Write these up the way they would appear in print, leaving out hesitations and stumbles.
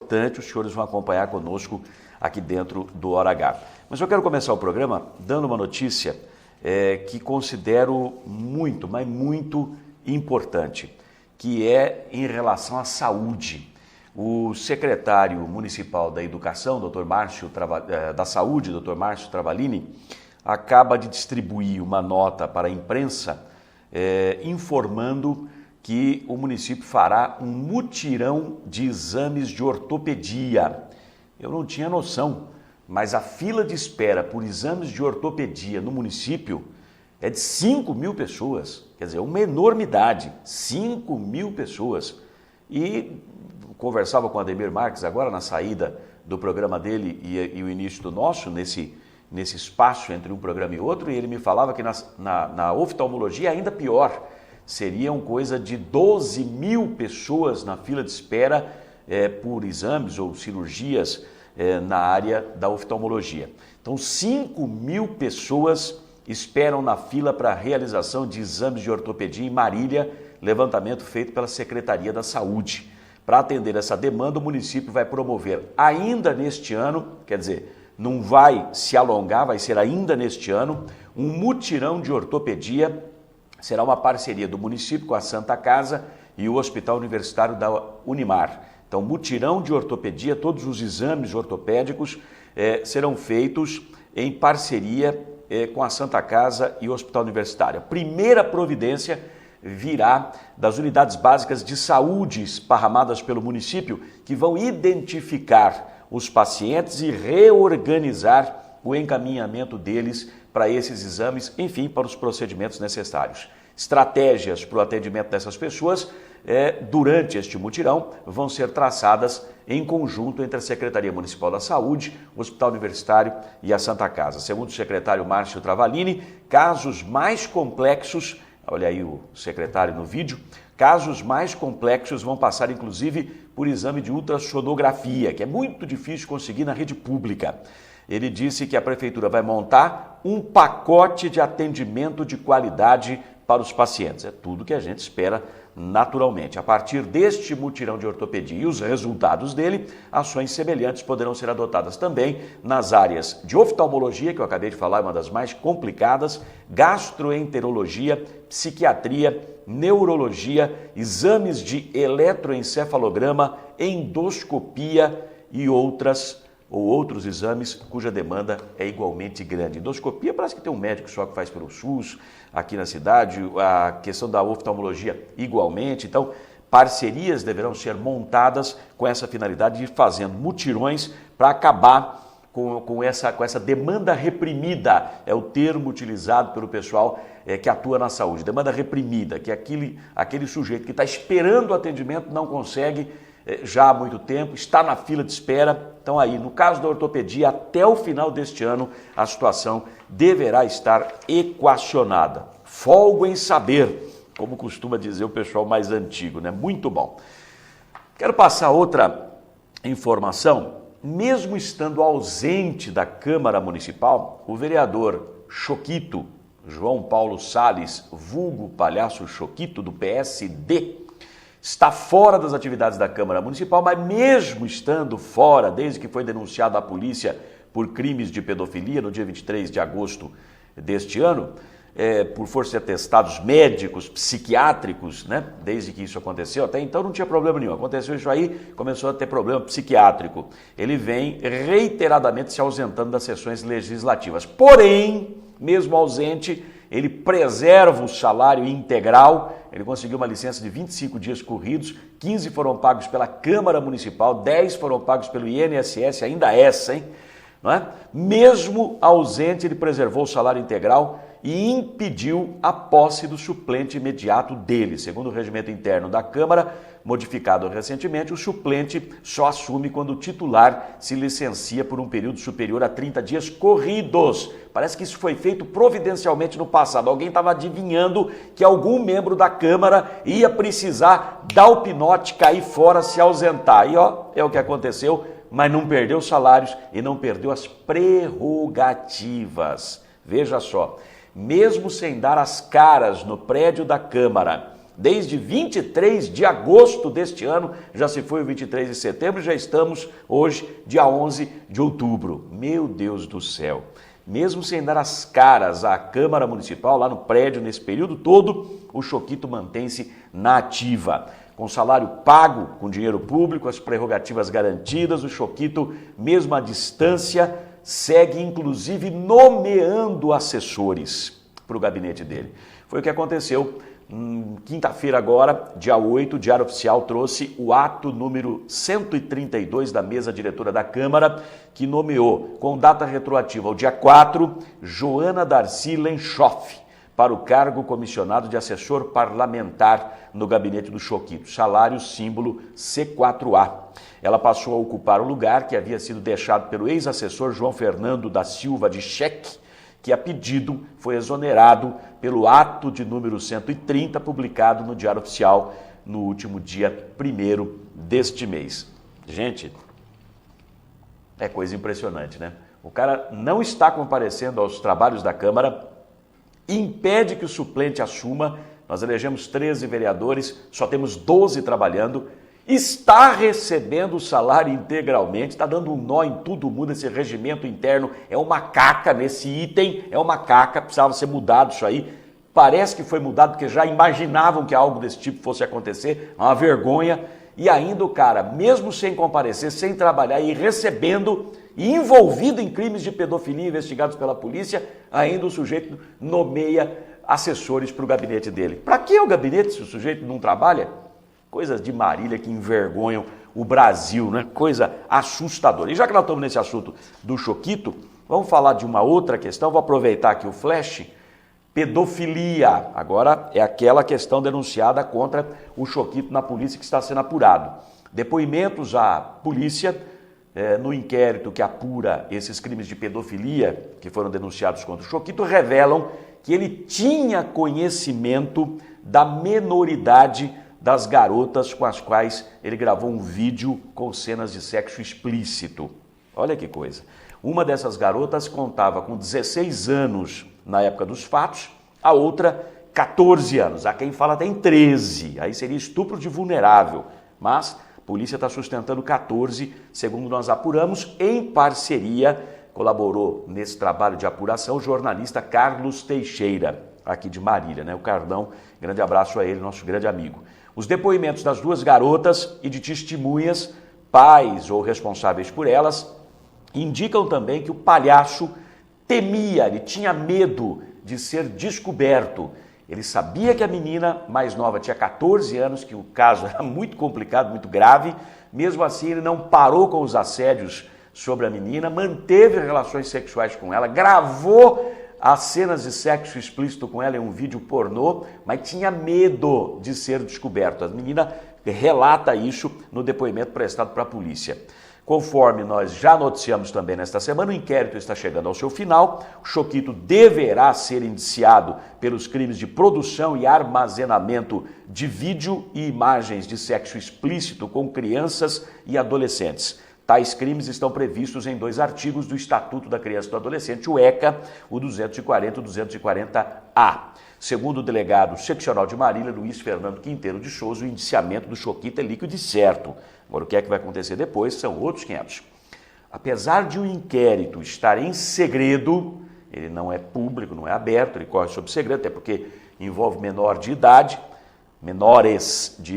importante, os senhores vão acompanhar conosco aqui dentro do Hora H. Mas eu quero começar o programa dando uma notícia que considero muito, mas muito importante, que é em relação à saúde. O secretário municipal da Educação, da Saúde, Dr. Márcio Travaglini, acaba de distribuir uma nota para a imprensa informando que o município fará um mutirão de exames de ortopedia. Eu não tinha noção, mas a fila de espera por exames de ortopedia no município é de 5.000 pessoas. Quer dizer, uma enormidade, 5.000 pessoas. E conversava com o Ademir Marques agora na saída do programa dele e o início do nosso, nesse espaço entre um programa e outro, e ele me falava que na oftalmologia ainda pior. Seriam coisa de 12.000 pessoas na fila de espera por exames ou cirurgias na área da oftalmologia. Então, 5.000 pessoas esperam na fila para a realização de exames de ortopedia em Marília, levantamento feito pela Secretaria da Saúde. Para atender essa demanda, o município vai promover ainda neste ano, quer dizer, não vai se alongar, vai ser ainda neste ano, um mutirão de ortopedia. Será uma parceria do município com a Santa Casa e o Hospital Universitário da Unimar. Então, mutirão de ortopedia, todos os exames ortopédicos serão feitos em parceria com a Santa Casa e o Hospital Universitário. A primeira providência virá das unidades básicas de saúde esparramadas pelo município, que vão identificar os pacientes e reorganizar o encaminhamento deles para esses exames, enfim, para os procedimentos necessários. Estratégias para o atendimento dessas pessoas durante este mutirão vão ser traçadas em conjunto entre a Secretaria Municipal da Saúde, o Hospital Universitário e a Santa Casa. Segundo o secretário Márcio Travaglini, casos mais complexos, olha aí o secretário no vídeo, casos mais complexos vão passar inclusive por exame de ultrassonografia, que é muito difícil conseguir na rede pública. Ele disse que a prefeitura vai montar um pacote de atendimento de qualidade para os pacientes. É tudo que a gente espera naturalmente. A partir deste mutirão de ortopedia e os resultados dele, ações semelhantes poderão ser adotadas também nas áreas de oftalmologia, que eu acabei de falar, é uma das mais complicadas, gastroenterologia, psiquiatria, neurologia, exames de eletroencefalograma, endoscopia e outros exames cuja demanda é igualmente grande. Endoscopia parece que tem um médico só que faz pelo SUS aqui na cidade, a questão da oftalmologia igualmente. Então, parcerias deverão ser montadas com essa finalidade de ir fazendo mutirões para acabar com essa demanda reprimida, é o termo utilizado pelo pessoal que atua na saúde, demanda reprimida, que é aquele sujeito que está esperando o atendimento, não consegue já há muito tempo, está na fila de espera. Então aí, no caso da ortopedia, até o final deste ano, a situação deverá estar equacionada. Folgo em saber, como costuma dizer o pessoal mais antigo, né? Muito bom. Quero passar outra informação. Mesmo estando ausente da Câmara Municipal, o vereador Choquito, João Paulo Salles, vulgo Palhaço Choquito, do PSD, está fora das atividades da Câmara Municipal, mas mesmo estando fora, desde que foi denunciado à polícia por crimes de pedofilia no dia 23 de agosto deste ano, por força de atestados médicos, psiquiátricos, né? Desde que isso aconteceu, até então não tinha problema nenhum. Aconteceu isso aí, começou a ter problema psiquiátrico. Ele vem reiteradamente se ausentando das sessões legislativas. Porém, mesmo ausente, ele preserva o salário integral. Ele conseguiu uma licença de 25 dias corridos, 15 foram pagos pela Câmara Municipal, 10 foram pagos pelo INSS, ainda essa, hein? Não é? Mesmo ausente, ele preservou o salário integral e impediu a posse do suplente imediato dele. Segundo o regimento interno da Câmara, modificado recentemente, o suplente só assume quando o titular se licencia por um período superior a 30 dias corridos. Parece que isso foi feito providencialmente no passado. Alguém estava adivinhando que algum membro da Câmara ia precisar dar o pinote, cair fora, se ausentar. E é o que aconteceu, mas não perdeu os salários e não perdeu as prerrogativas. Veja só, mesmo sem dar as caras no prédio da Câmara, Desde 23 de agosto deste ano, já se foi o 23 de setembro, já estamos hoje, dia 11 de outubro. Meu Deus do céu! Mesmo sem dar as caras à Câmara Municipal, lá no prédio, nesse período todo, o Choquito mantém-se na ativa. Com salário pago com dinheiro público, as prerrogativas garantidas, o Choquito, mesmo à distância, segue inclusive nomeando assessores para o gabinete dele. Foi o que aconteceu quinta-feira agora, dia 8, o Diário Oficial trouxe o ato número 132 da mesa diretora da Câmara, que nomeou, com data retroativa ao dia 4, Joana Darcy Lenchoff para o cargo comissionado de assessor parlamentar no gabinete do Choquito, salário símbolo C4A. Ela passou a ocupar o lugar que havia sido deixado pelo ex-assessor João Fernando da Silva de Cheque, que a pedido foi exonerado pelo ato de número 130, publicado no Diário Oficial no último dia 1º deste mês. Gente, é coisa impressionante, né? O cara não está comparecendo aos trabalhos da Câmara, impede que o suplente assuma, nós elegemos 13 vereadores, só temos 12 trabalhando, está recebendo o salário integralmente, está dando um nó em tudo, muda esse regimento interno, é uma caca nesse item, é uma caca, precisava ser mudado isso aí, parece que foi mudado porque já imaginavam que algo desse tipo fosse acontecer, é uma vergonha, e ainda o cara, mesmo sem comparecer, sem trabalhar e recebendo, e envolvido em crimes de pedofilia investigados pela polícia, ainda o sujeito nomeia assessores para o gabinete dele. Para que o gabinete se o sujeito não trabalha? Coisas de Marília que envergonham o Brasil, né? Coisa assustadora. E já que nós estamos nesse assunto do Choquito, vamos falar de uma outra questão, vou aproveitar aqui o flash. Pedofilia, agora é aquela questão denunciada contra o Choquito na polícia que está sendo apurado. Depoimentos à polícia no inquérito que apura esses crimes de pedofilia que foram denunciados contra o Choquito revelam que ele tinha conhecimento da menoridade das garotas com as quais ele gravou um vídeo com cenas de sexo explícito. Olha que coisa. Uma dessas garotas contava com 16 anos na época dos fatos, a outra 14 anos. Há quem fala tem 13, aí seria estupro de vulnerável. Mas a polícia está sustentando 14, segundo nós apuramos, em parceria, colaborou nesse trabalho de apuração o jornalista Carlos Teixeira, aqui de Marília, né? O Cardão, grande abraço a ele, nosso grande amigo. Os depoimentos das duas garotas e de testemunhas, pais ou responsáveis por elas, indicam também que o palhaço temia, ele tinha medo de ser descoberto. Ele sabia que a menina mais nova tinha 14 anos, que o caso era muito complicado, muito grave. Mesmo assim, ele não parou com os assédios sobre a menina, manteve relações sexuais com ela, gravou as cenas de sexo explícito com ela em um vídeo pornô, mas tinha medo de ser descoberto. A menina relata isso no depoimento prestado para a polícia. Conforme nós já noticiamos também nesta semana, o inquérito está chegando ao seu final. O Choquito deverá ser indiciado pelos crimes de produção e armazenamento de vídeo e imagens de sexo explícito com crianças e adolescentes. Tais crimes estão previstos em 2 artigos do Estatuto da Criança e do Adolescente, o ECA, o 240 e o 240-A. Segundo o delegado seccional de Marília, Luiz Fernando Quinteiro de Souza, o indiciamento do Choquito é líquido e certo. Agora, o que é que vai acontecer depois são outros 500. Apesar de o inquérito estar em segredo, ele não é público, não é aberto, ele corre sob segredo, até porque envolve menores de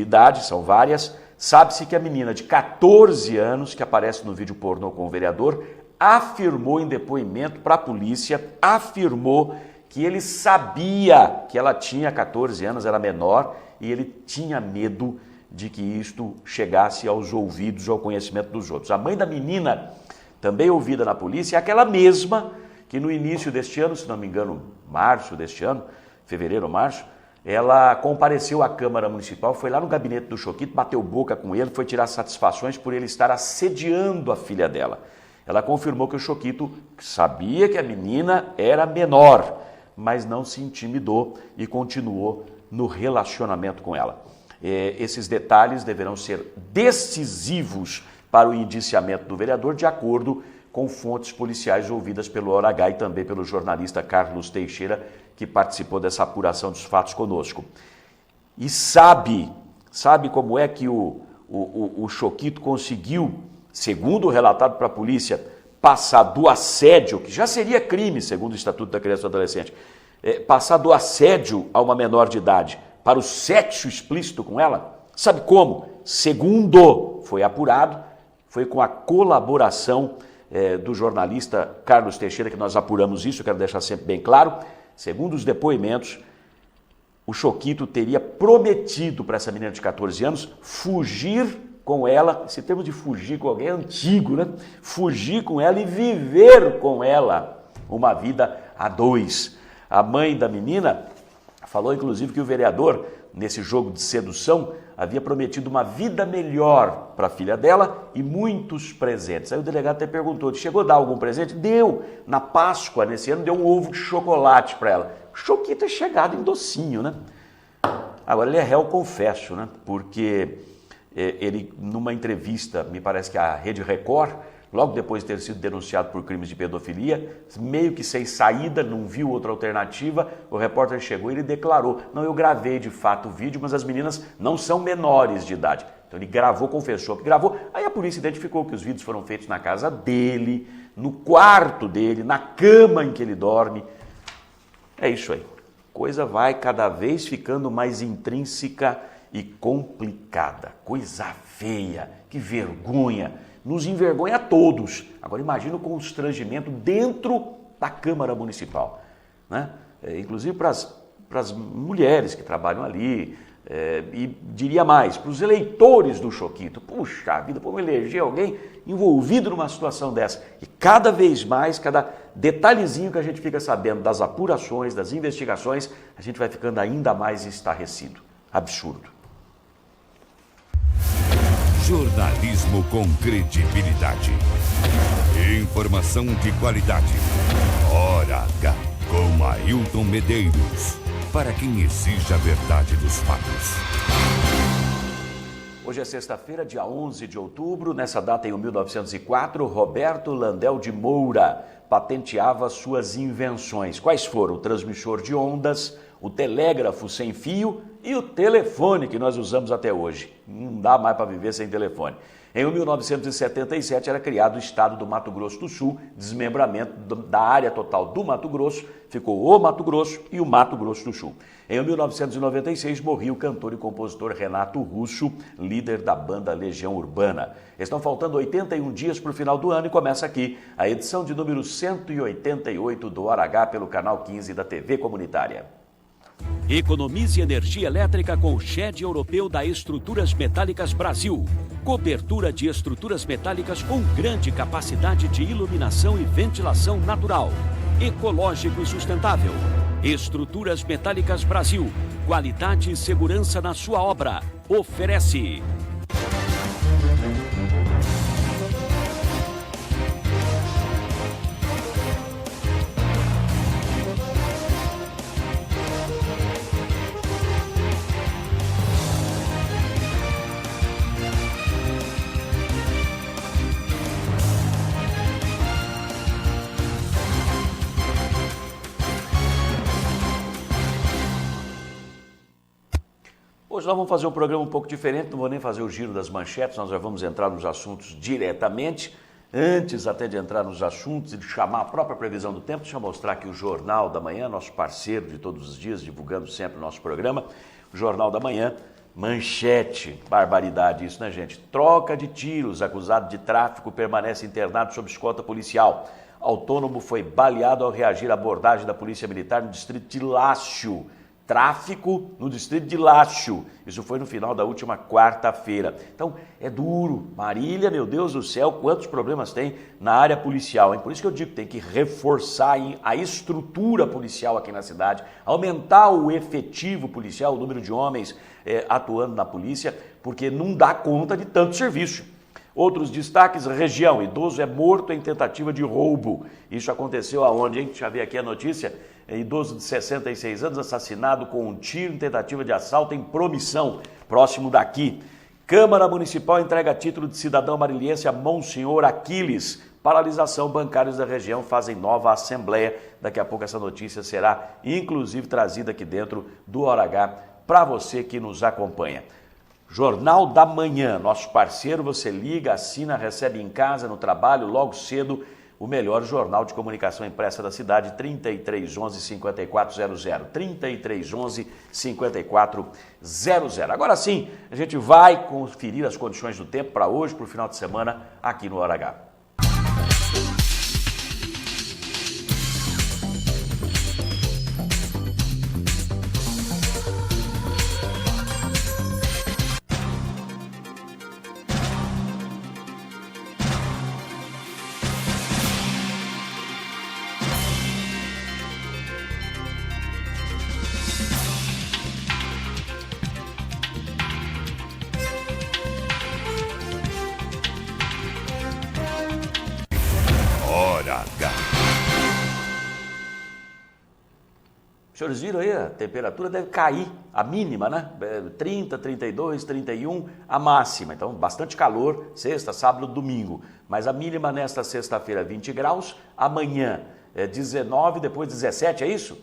idade, são várias. Sabe-se que a menina de 14 anos, que aparece no vídeo pornô com o vereador, afirmou em depoimento para a polícia, afirmou que ele sabia que ela tinha 14 anos, era menor, e ele tinha medo de que isto chegasse aos ouvidos, ao conhecimento dos outros. A mãe da menina, também ouvida na polícia, é aquela mesma que no início deste ano, se não me engano, março deste ano, fevereiro ou março, ela compareceu à Câmara Municipal, foi lá no gabinete do Choquito, bateu boca com ele, foi tirar satisfações por ele estar assediando a filha dela. Ela confirmou que o Choquito sabia que a menina era menor, mas não se intimidou e continuou no relacionamento com ela. Esses detalhes deverão ser decisivos para o indiciamento do vereador, de acordo com fontes policiais ouvidas pelo Hora H e também pelo jornalista Carlos Teixeira, que participou dessa apuração dos fatos conosco. e sabe como é que o Choquito conseguiu, segundo relatado para a polícia, passar do assédio, que já seria crime, segundo o Estatuto da Criança e do Adolescente, passar do assédio a uma menor de idade para o sexo explícito com ela? Sabe como? Segundo foi apurado, foi com a colaboração do jornalista Carlos Teixeira que nós apuramos isso, eu quero deixar sempre bem claro. Segundo os depoimentos, o Choquito teria prometido para essa menina de 14 anos fugir com ela, esse termo de fugir com alguém é antigo, né? Fugir com ela e viver com ela uma vida a dois. A mãe da menina falou, inclusive, que o vereador, nesse jogo de sedução, havia prometido uma vida melhor para a filha dela e muitos presentes. Aí o delegado até perguntou, chegou a dar algum presente? Deu. Na Páscoa, nesse ano, deu um ovo de chocolate para ela. O Choquito é chegado em docinho, né? Agora, ele é réu, confesso, né? Porque ele, numa entrevista, me parece que a Rede Record, logo depois de ter sido denunciado por crimes de pedofilia, meio que sem saída, não viu outra alternativa, o repórter chegou e ele declarou, não, eu gravei de fato o vídeo, mas as meninas não são menores de idade. Então ele gravou, confessou que gravou, aí a polícia identificou que os vídeos foram feitos na casa dele, no quarto dele, na cama em que ele dorme. É isso aí. Coisa vai cada vez ficando mais intrínseca e complicada. Coisa feia, que vergonha. Nos envergonha a todos. Agora imagina o constrangimento dentro da Câmara Municipal, né? Inclusive para as mulheres que trabalham ali, e diria mais, para os eleitores do Choquito. Puxa vida, vamos eleger alguém envolvido numa situação dessa. E cada vez mais, cada detalhezinho que a gente fica sabendo das apurações, das investigações, a gente vai ficando ainda mais estarrecido. Absurdo. Jornalismo com credibilidade. Informação de qualidade. Hora H, com Ailton Medeiros. Para quem exige a verdade dos fatos. Hoje é sexta-feira, dia 11 de outubro. Nessa data, em 1904, Roberto Landel de Moura patenteava suas invenções. Quais foram? O transmissor de ondas, o telégrafo sem fio e o telefone que nós usamos até hoje. Não dá mais para viver sem telefone. Em 1977 era criado o estado do Mato Grosso do Sul, desmembramento da área total do Mato Grosso, ficou o Mato Grosso e o Mato Grosso do Sul. Em 1996 morria o cantor e compositor Renato Russo, líder da banda Legião Urbana. Estão faltando 81 dias para o final do ano e começa aqui a edição de número 188 do Hora H pelo canal 15 da TV Comunitária. Economize energia elétrica com o SHED europeu da Estruturas Metálicas Brasil. Cobertura de estruturas metálicas com grande capacidade de iluminação e ventilação natural. Ecológico e sustentável. Estruturas Metálicas Brasil. Qualidade e segurança na sua obra. Oferece. Hoje nós vamos fazer um programa um pouco diferente, não vou nem fazer o giro das manchetes, nós já vamos entrar nos assuntos diretamente. Antes até de entrar nos assuntos e de chamar a própria previsão do tempo, deixa eu mostrar aqui o Jornal da Manhã, nosso parceiro de todos os dias, divulgando sempre o nosso programa. O Jornal da Manhã, manchete, barbaridade isso, né, gente? Troca de tiros, acusado de tráfico permanece internado sob escolta policial. Autônomo foi baleado ao reagir à abordagem da Polícia Militar no distrito de Lácio. Tráfico no distrito de Lácio. Isso foi no final da última quarta-feira. Então, é duro. Marília, meu Deus do céu, quantos problemas tem na área policial, hein? Por isso que eu digo que tem que reforçar a estrutura policial aqui na cidade, aumentar o efetivo policial, o número de homens atuando na polícia, porque não dá conta de tanto serviço. Outros destaques, região, idoso é morto em tentativa de roubo. Isso aconteceu aonde, hein? Deixa eu ver aqui a notícia. Idoso de 66 anos assassinado com um tiro em tentativa de assalto em Promissão, próximo daqui. Câmara Municipal entrega título de cidadão marilhense a Monsenhor Aquiles. Paralisação, bancários da região fazem nova assembleia. Daqui a pouco essa notícia será inclusive trazida aqui dentro do Hora H para você que nos acompanha. Jornal da Manhã, nosso parceiro, você liga, assina, recebe em casa, no trabalho, logo cedo, o melhor jornal de comunicação impressa da cidade, 3311-5400, 3311-5400. Agora sim, a gente vai conferir as condições do tempo para hoje, para o final de semana, aqui no Hora H. Os senhores viram aí, a temperatura deve cair, a mínima, né? 30, 32, 31, a máxima. Então, bastante calor, sexta, sábado, domingo. Mas a mínima nesta sexta-feira, 20 graus. Amanhã, 19, depois 17, é isso?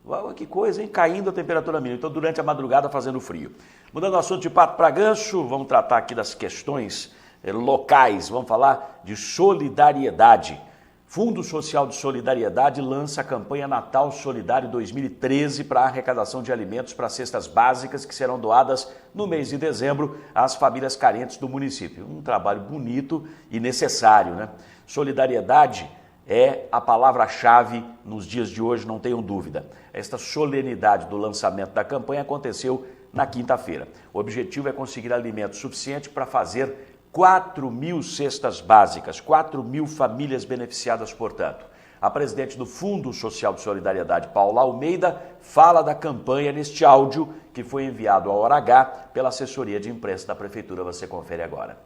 Uau, que coisa, hein? Caindo a temperatura mínima. Então, durante a madrugada, fazendo frio. Mudando o assunto de pato para gancho, vamos tratar aqui das questões locais. Vamos falar de solidariedade. Fundo Social de Solidariedade lança a campanha Natal Solidário 2013 para a arrecadação de alimentos para cestas básicas que serão doadas no mês de dezembro às famílias carentes do município. Um trabalho bonito e necessário, né? Solidariedade é a palavra-chave nos dias de hoje, não tenham dúvida. Esta solenidade do lançamento da campanha aconteceu na quinta-feira. O objetivo é conseguir alimento suficiente para fazer 4.000 cestas básicas, 4.000 famílias beneficiadas, portanto. A presidente do Fundo Social de Solidariedade, Paula Almeida, fala da campanha neste áudio que foi enviado ao Hora H pela assessoria de imprensa da Prefeitura. Você confere agora.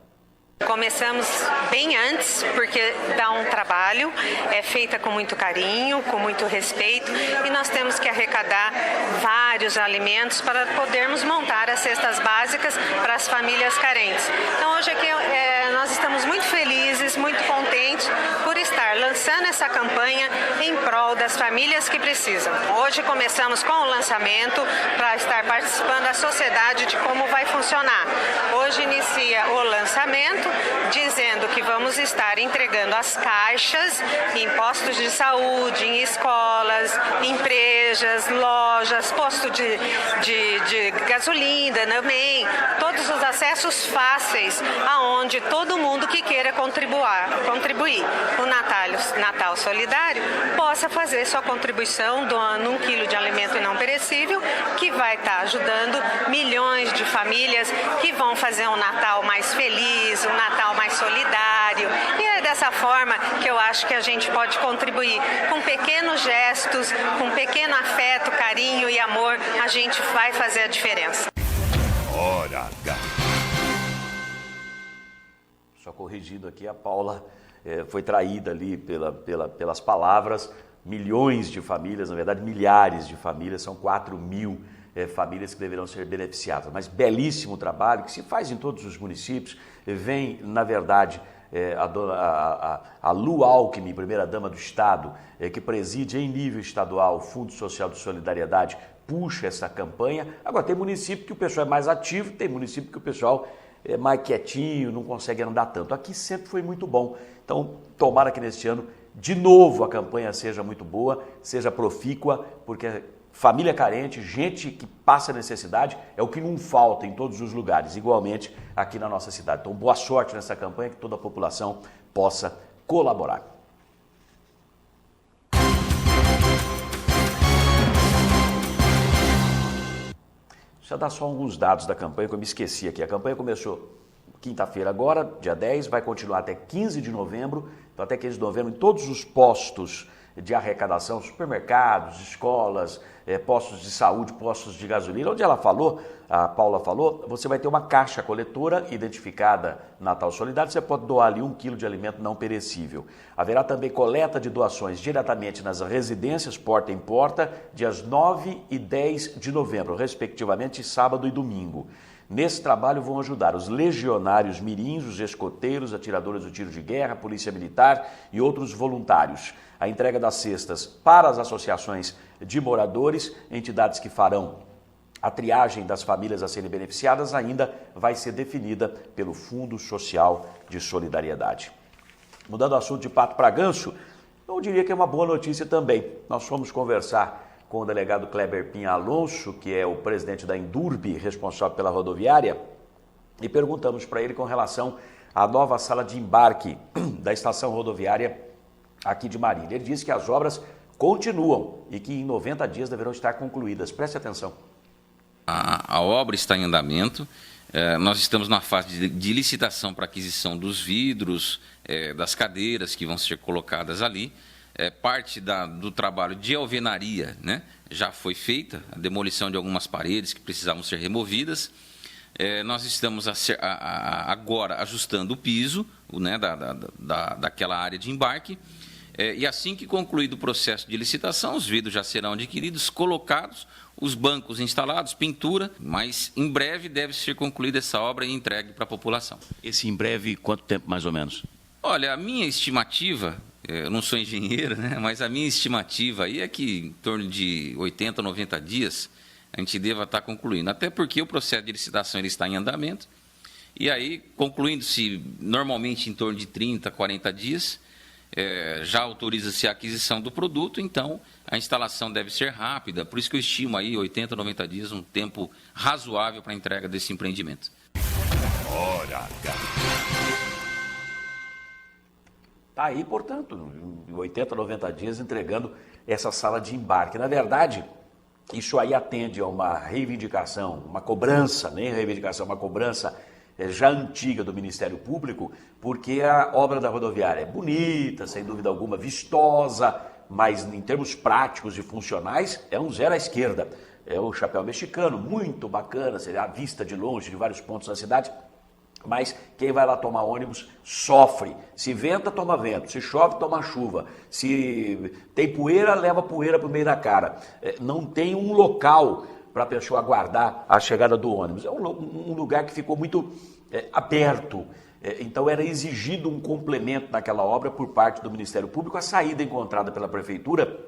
Começamos bem antes, porque dá um trabalho, é feita com muito carinho, com muito respeito, e nós temos que arrecadar vários alimentos para podermos montar as cestas básicas para as famílias carentes. Então hoje aqui nós estamos muito felizes, muito contentes por estar lançando essa campanha em prol das famílias que precisam. Hoje começamos com o lançamento para estar participando da sociedade de como vai funcionar. Hoje inicia o lançamento, dizendo que vamos estar entregando as caixas em postos de saúde, em escolas, empresas, lojas, posto de gasolina também, todos os acessos fáceis aonde todo mundo que queira contribuir o Natal Solidário possa fazer sua contribuição doando 1 quilo de alimento não perecível, que vai estar ajudando milhões de famílias que vão fazer um Natal mais feliz, um Natal mais solidário. E é dessa forma que eu acho que a gente pode contribuir com pequenos gestos, com pequeno afeto, carinho e amor, a gente vai fazer a diferença. Hora H. Só corrigindo aqui, a Paula foi traída ali pelas palavras. Milhões de famílias, na verdade milhares de famílias, são 4.000 famílias que deverão ser beneficiadas. Mas belíssimo trabalho que se faz em todos os municípios. Vem, na verdade, a Lu Alckmin, primeira-dama do Estado, que preside em nível estadual o Fundo Social de Solidariedade, puxa essa campanha. Agora, tem município que o pessoal é mais ativo, tem município que o pessoal é mais quietinho, não consegue andar tanto. Aqui sempre foi muito bom. Então, tomara que neste ano, de novo, a campanha seja muito boa, seja profícua, porque família carente, gente que passa necessidade, é o que não falta em todos os lugares, igualmente aqui na nossa cidade. Então, boa sorte nessa campanha, que toda a população possa colaborar. Deixa eu dar só alguns dados da campanha que eu me esqueci aqui. A campanha começou quinta-feira agora, dia 10, vai continuar até 15 de novembro. Então, até 15 de novembro, em todos os postos de arrecadação, supermercados, escolas, postos de saúde, postos de gasolina, onde ela falou, a Paula falou, você vai ter uma caixa coletora identificada Natal Solidário, você pode doar ali 1 quilo de alimento não perecível. Haverá também coleta de doações diretamente nas residências, porta em porta, dias 9 e 10 de novembro, respectivamente, sábado e domingo. Nesse trabalho vão ajudar os legionários mirins, os escoteiros, atiradores do tiro de guerra, polícia militar e outros voluntários. A entrega das cestas para as associações de moradores, entidades que farão A triagem das famílias a serem beneficiadas ainda vai ser definida pelo Fundo Social de Solidariedade. Mudando o assunto de pato para ganso, eu diria que é uma boa notícia também. Nós fomos conversar com o delegado Kleber Pinha Alonso, que é o presidente da Endurbe, responsável pela rodoviária, e perguntamos para ele com relação à nova sala de embarque da estação rodoviária aqui de Marília. Ele disse que as obras continuam e que em 90 dias deverão estar concluídas. Preste atenção. A obra está em andamento, nós estamos na fase de licitação para aquisição dos vidros, das cadeiras que vão ser colocadas ali. Parte do trabalho de alvenaria, né, já foi feita, a demolição de algumas paredes que precisavam ser removidas. Nós estamos agora ajustando o piso, né, daquela área de embarque. E assim que concluído o processo de licitação, os vidros já serão adquiridos, colocados, os bancos instalados, pintura, mas em breve deve ser concluída essa obra e entregue para a população. Esse em breve, quanto tempo mais ou menos? Olha, a minha estimativa, eu não sou engenheiro, né, mas a minha estimativa aí é que em torno de 80, 90 dias a gente deva estar concluindo, até porque o processo de licitação ele está em andamento, e aí concluindo-se normalmente em torno de 30, 40 dias, já autoriza-se a aquisição do produto, então a instalação deve ser rápida, por isso que eu estimo aí 80, 90 dias, um tempo razoável para a entrega desse empreendimento. Hora H. Está aí, portanto, em 80, 90 dias entregando essa sala de embarque. Na verdade, isso aí atende a uma reivindicação, uma cobrança, nem reivindicação, uma cobrança já antiga do Ministério Público, porque a obra da rodoviária é bonita, sem dúvida alguma, vistosa, mas em termos práticos e funcionais é um zero à esquerda. É o chapéu mexicano, muito bacana, seria a vista de longe de vários pontos da cidade, mas quem vai lá tomar ônibus sofre. Se venta, toma vento. Se chove, toma chuva. Se tem poeira, leva poeira para o meio da cara. Não tem um local para a pessoa aguardar a chegada do ônibus. É um lugar que ficou muito aberto. Então era exigido um complemento naquela obra por parte do Ministério Público. A saída encontrada pela Prefeitura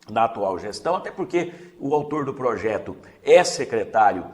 na atual gestão, até porque o autor do projeto é secretário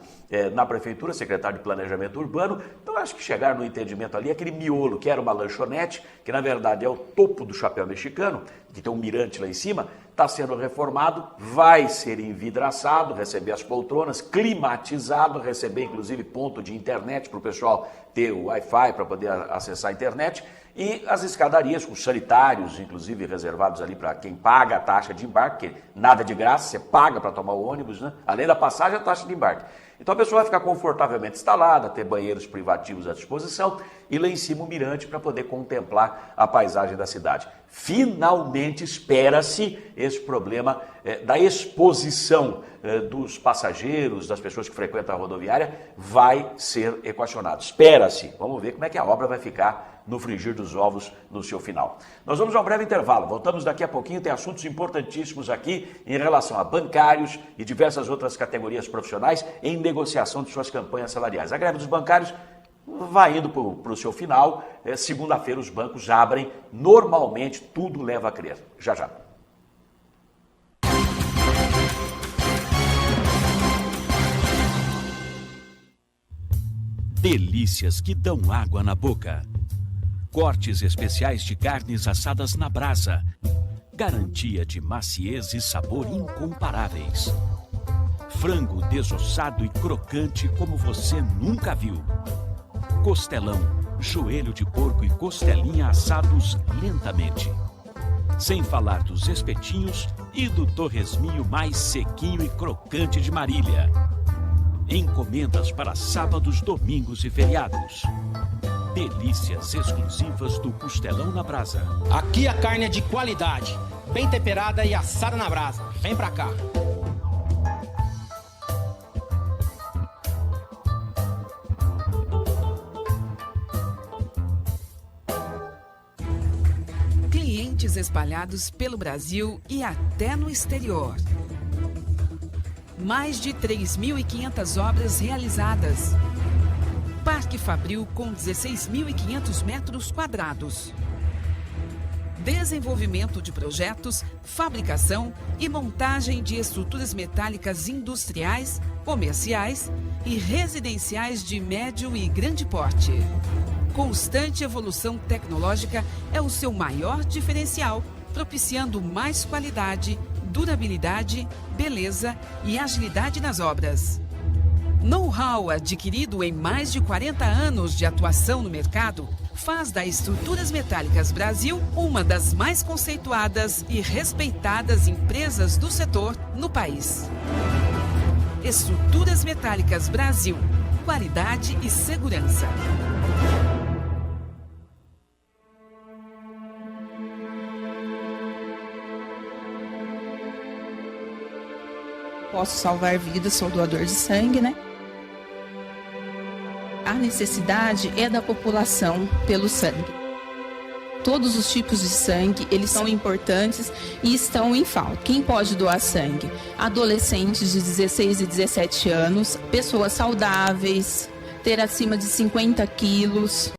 na Prefeitura, secretário de Planejamento Urbano, então acho que chegaram no entendimento ali, aquele miolo que era uma lanchonete, que na verdade é o topo do chapéu mexicano, que tem um mirante lá em cima, está sendo reformado, vai ser envidraçado, receber as poltronas, climatizado, receber inclusive ponto de internet para o pessoal ter o Wi-Fi para poder acessar a internet, e as escadarias com sanitários, inclusive reservados ali para quem paga a taxa de embarque, porque nada de graça, você paga para tomar o ônibus, né? Além da passagem, a taxa de embarque. Então a pessoa vai ficar confortavelmente instalada, ter banheiros privativos à disposição e lá em cima o mirante para poder contemplar a paisagem da cidade. Finalmente espera-se esse problema da exposição dos passageiros, das pessoas que frequentam a rodoviária, vai ser equacionado. Espera-se. Vamos ver como é que a obra vai ficar no frigir dos ovos no seu final. Nós vamos a um breve intervalo. Voltamos daqui a pouquinho. Tem assuntos importantíssimos aqui em relação a bancários e diversas outras categorias profissionais em negociação de suas campanhas salariais. A greve dos bancários vai indo para o seu final. Segunda-feira os bancos abrem. Normalmente tudo leva a crer. Já já. Delícias que dão água na boca. Cortes especiais de carnes assadas na brasa. Garantia de maciez e sabor incomparáveis. Frango desossado e crocante como você nunca viu. Costelão, joelho de porco e costelinha assados lentamente. Sem falar dos espetinhos e do torresminho mais sequinho e crocante de Marília. Encomendas para sábados, domingos e feriados. Delícias exclusivas do Costelão na Brasa. Aqui a carne é de qualidade, bem temperada e assada na brasa. Vem pra cá. Clientes espalhados pelo Brasil e até no exterior. Mais de 3.500 obras realizadas. Parque Fabril com 16.500 metros quadrados. desenvolvimento de projetos, fabricação e montagem de estruturas metálicas industriais, comerciais e residenciais de médio e grande porte. Constante evolução tecnológica é o seu maior diferencial, propiciando mais qualidade, durabilidade, beleza e agilidade nas obras. Know-how adquirido em mais de 40 anos de atuação no mercado faz da Estruturas Metálicas Brasil uma das mais conceituadas e respeitadas empresas do setor no país. Estruturas Metálicas Brasil. Qualidade e segurança. Posso salvar vidas, sou doador de sangue, né? A necessidade é da população pelo sangue. Todos os tipos de sangue, eles são importantes e estão em falta. Quem pode doar sangue? Adolescentes de 16 e 17 anos, pessoas saudáveis, ter acima de 50 quilos.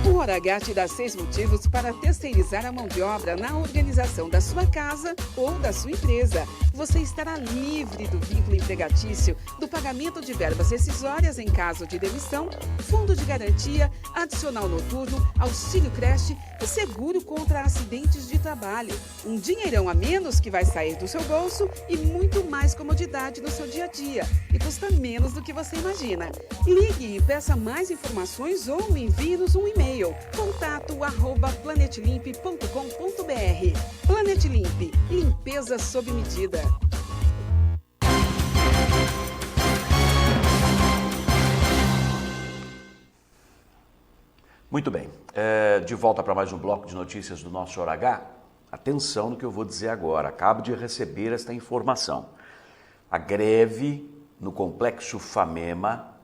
O RH te dá 6 motivos para terceirizar a mão de obra na organização da sua casa ou da sua empresa. Você estará livre do vínculo empregatício, do pagamento de verbas rescisórias em caso de demissão, fundo de garantia, adicional noturno, auxílio creche e seguro contra acidentes de trabalho. Um dinheirão a menos que vai sair do seu bolso e muito mais comodidade no seu dia a dia. E custa menos do que você imagina. Ligue e peça mais informações ou envie-nos um e-mail. contato@planetlimp.com.br. Planet Limp, limpeza sob medida. Muito bem, de volta para mais um bloco de notícias do nosso Hora H. Atenção no que eu vou dizer agora, acabo de receber esta informação. A greve no Complexo Famema,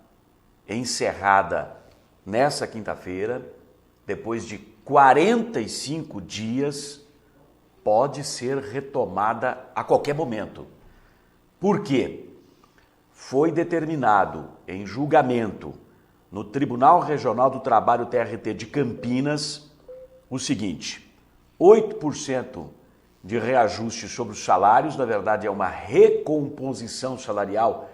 encerrada nessa quinta-feira, depois de 45 dias, pode ser retomada a qualquer momento. Por quê? Foi determinado em julgamento no Tribunal Regional do Trabalho TRT de Campinas o seguinte: 8% de reajuste sobre os salários, na verdade é uma recomposição salarial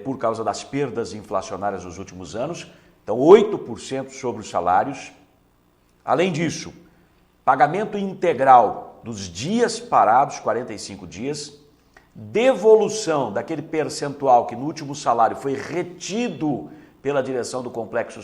por causa das perdas inflacionárias dos últimos anos, então 8% sobre os salários. Além disso, pagamento integral dos dias parados, 45 dias, devolução daquele percentual que no último salário foi retido pela direção do Complexo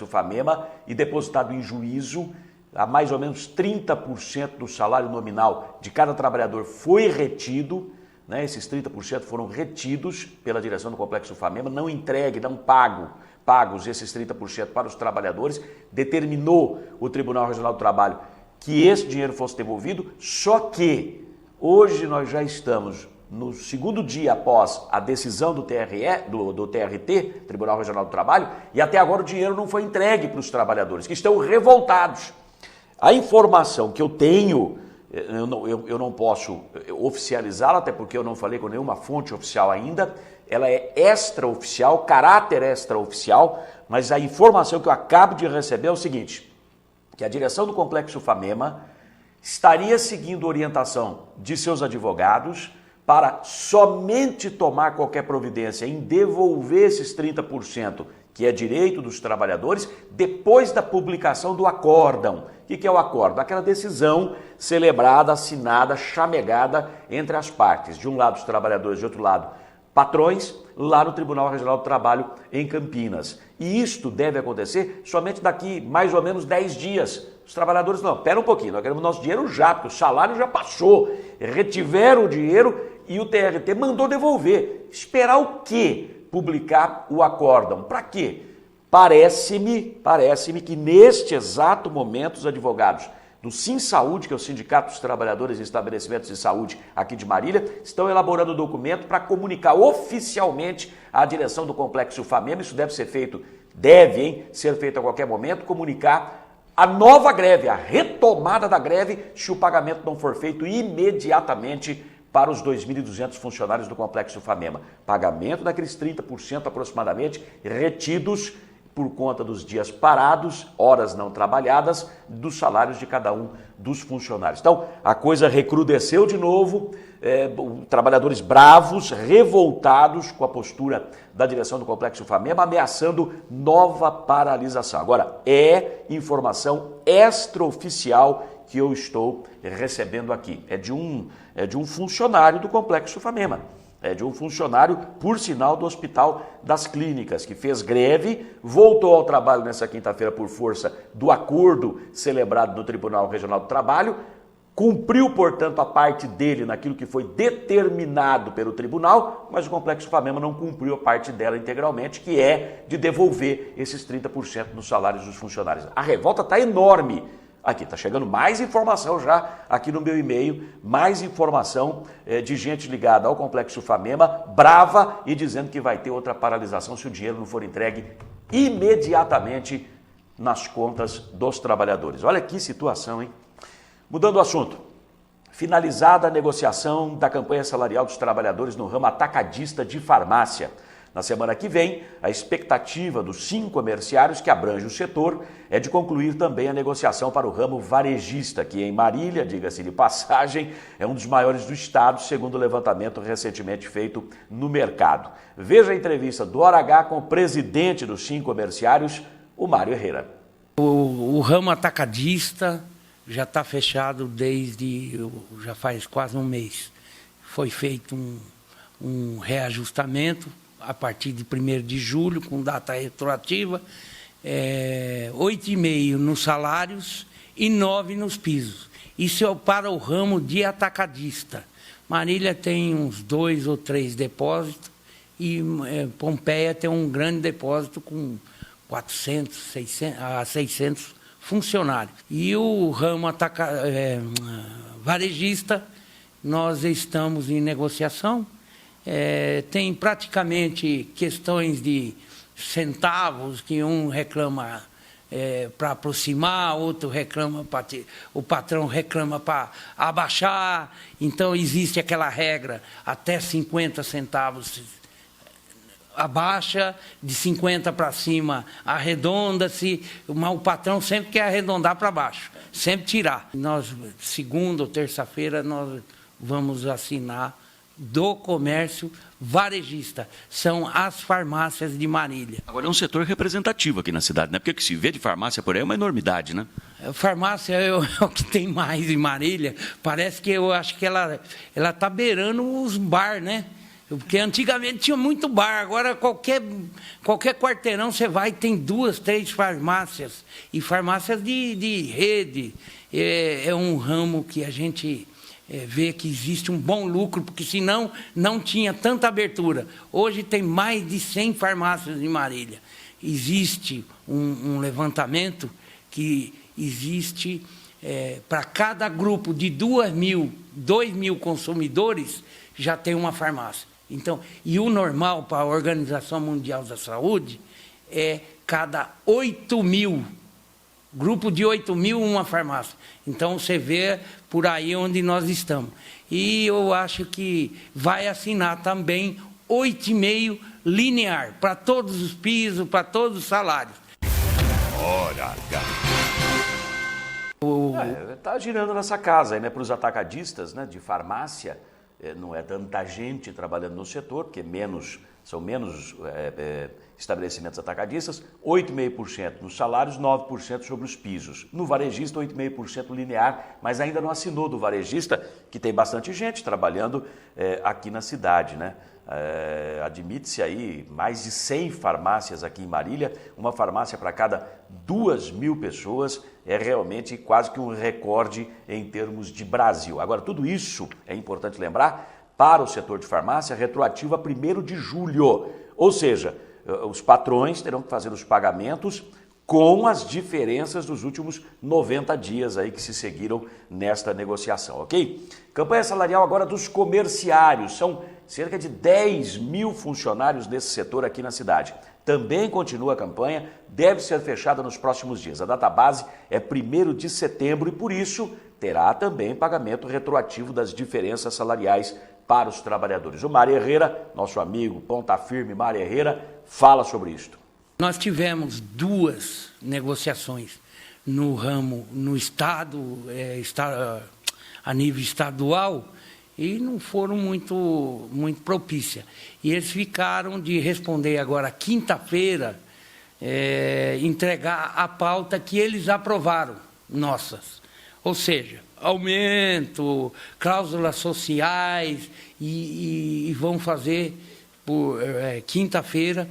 Famema e depositado em juízo, a mais ou menos 30% do salário nominal de cada trabalhador foi retido, né? Esses 30% foram retidos pela direção do Complexo Famema, não entregue, não pagos esses 30% para os trabalhadores. Determinou o Tribunal Regional do Trabalho que esse dinheiro fosse devolvido, só que hoje nós já estamos no segundo dia após a decisão do TRT, Tribunal Regional do Trabalho, e até agora o dinheiro não foi entregue para os trabalhadores, que estão revoltados. A informação que eu tenho, eu não posso oficializá-la, até porque eu não falei com nenhuma fonte oficial ainda, ela é extraoficial, caráter extraoficial, mas a informação que eu acabo de receber é o seguinte: que a direção do Complexo Famema estaria seguindo orientação de seus advogados para somente tomar qualquer providência em devolver esses 30%, que é direito dos trabalhadores, depois da publicação do acórdão. O que é o acórdão? Aquela decisão celebrada, assinada, chamegada entre as partes. De um lado os trabalhadores, de outro lado patrões, lá no Tribunal Regional do Trabalho em Campinas. E isto deve acontecer somente daqui mais ou menos 10 dias. Os trabalhadores não, pera um pouquinho, nós queremos nosso dinheiro já, porque o salário já passou. Retiveram o dinheiro e o TRT mandou devolver. Esperar o quê? Publicar o acórdão. Para quê? Parece-me que neste exato momento os advogados do SimSaúde, que é o Sindicato dos Trabalhadores em Estabelecimentos de Saúde aqui de Marília, estão elaborando o documento para comunicar oficialmente à direção do Complexo Famema. Isso deve ser feito a qualquer momento, comunicar a nova greve, a retomada da greve, se o pagamento não for feito imediatamente para os 2.200 funcionários do Complexo Famema. Pagamento daqueles 30% aproximadamente retidos por conta dos dias parados, horas não trabalhadas, dos salários de cada um dos funcionários. Então, a coisa recrudesceu de novo, trabalhadores bravos, revoltados com a postura da direção do Complexo Famema, ameaçando nova paralisação. Agora, é informação extraoficial que eu estou recebendo aqui. É de um funcionário do Complexo Famema. É de um funcionário, por sinal, do Hospital das Clínicas, que fez greve, voltou ao trabalho nessa quinta-feira por força do acordo celebrado no Tribunal Regional do Trabalho, cumpriu, portanto, a parte dele naquilo que foi determinado pelo tribunal, mas o Complexo Famema não cumpriu a parte dela integralmente, que é de devolver esses 30% dos salários dos funcionários. A revolta está enorme. Aqui, está chegando mais informação já aqui no meu e-mail, mais informação de gente ligada ao Complexo Famema, brava e dizendo que vai ter outra paralisação se o dinheiro não for entregue imediatamente nas contas dos trabalhadores. Olha que situação, hein? Mudando o assunto, finalizada a negociação da campanha salarial dos trabalhadores no ramo atacadista de farmácia. Na semana que vem, a expectativa dos 5 comerciários que abrange o setor é de concluir também a negociação para o ramo varejista, que em Marília, diga-se de passagem, é um dos maiores do estado, segundo o levantamento recentemente feito no mercado. Veja a entrevista do Hora H com o presidente dos 5 comerciários, o Mário Herrera. O ramo atacadista já está fechado já faz quase um mês. Foi feito um reajustamento a partir de 1º de julho, com data retroativa, 8,5 nos salários e 9 nos pisos. Isso é para o ramo de atacadista. Marília tem uns 2 ou 3 depósitos e Pompeia tem um grande depósito com 400 a 600 funcionários. E o ramo varejista, nós estamos em negociação. Tem praticamente questões de centavos, que um reclama para aproximar, outro reclama o patrão reclama para abaixar. Então existe aquela regra, até 50 centavos abaixa, de 50 para cima arredonda-se, mas o patrão sempre quer arredondar para baixo, sempre tirar. Nós, segunda ou terça-feira, nós vamos assinar do comércio varejista, são as farmácias de Marília. Agora é um setor representativo aqui na cidade, né? Porque o que se vê de farmácia por aí é uma enormidade, né? A farmácia é o que tem mais em Marília. Parece que eu acho que ela está beirando os bar, né? Porque antigamente tinha muito bar, agora qualquer quarteirão você vai, tem 2, 3 farmácias, e farmácias de rede. É um ramo que a gente vê que existe um bom lucro, porque senão não tinha tanta abertura. Hoje tem mais de 100 farmácias em Marília. Existe um levantamento que existe para cada grupo de 2.000 consumidores, já tem uma farmácia. Então, e o normal para a Organização Mundial da Saúde é cada 8.000, grupo de 8.000, uma farmácia. Então, você vê por aí onde nós estamos. E eu acho que vai assinar também 8,5 linear, para todos os pisos, para todos os salários. Hora H. Está girando nessa casa aí, né, para os atacadistas, né, de farmácia. Não é tanta gente trabalhando no setor, porque são menos estabelecimentos atacadistas, 8,5% nos salários, 9% sobre os pisos. No varejista, 8,5% linear, mas ainda não assinou do varejista, que tem bastante gente trabalhando aqui na cidade, né? Admite-se aí mais de 100 farmácias aqui em Marília, uma farmácia para cada 2.000 pessoas, é realmente quase que um recorde em termos de Brasil. Agora, tudo isso, é importante lembrar, para o setor de farmácia, retroativo a 1º de julho, ou seja, os patrões terão que fazer os pagamentos com as diferenças dos últimos 90 dias aí que se seguiram nesta negociação, ok? Campanha salarial agora dos comerciários, são cerca de 10.000 funcionários desse setor aqui na cidade. Também continua a campanha, deve ser fechada nos próximos dias. A data base é 1º de setembro e, por isso, terá também pagamento retroativo das diferenças salariais para os trabalhadores. O Mário Herrera, nosso amigo, ponta firme Mário Herrera, fala sobre isto. Nós tivemos 2 negociações no ramo, no Estado, a nível estadual, e não foram muito propícias. E eles ficaram de responder agora, quinta-feira, entregar a pauta que eles aprovaram, nossas. Ou seja, aumento, cláusulas sociais, e vão fazer por quinta-feira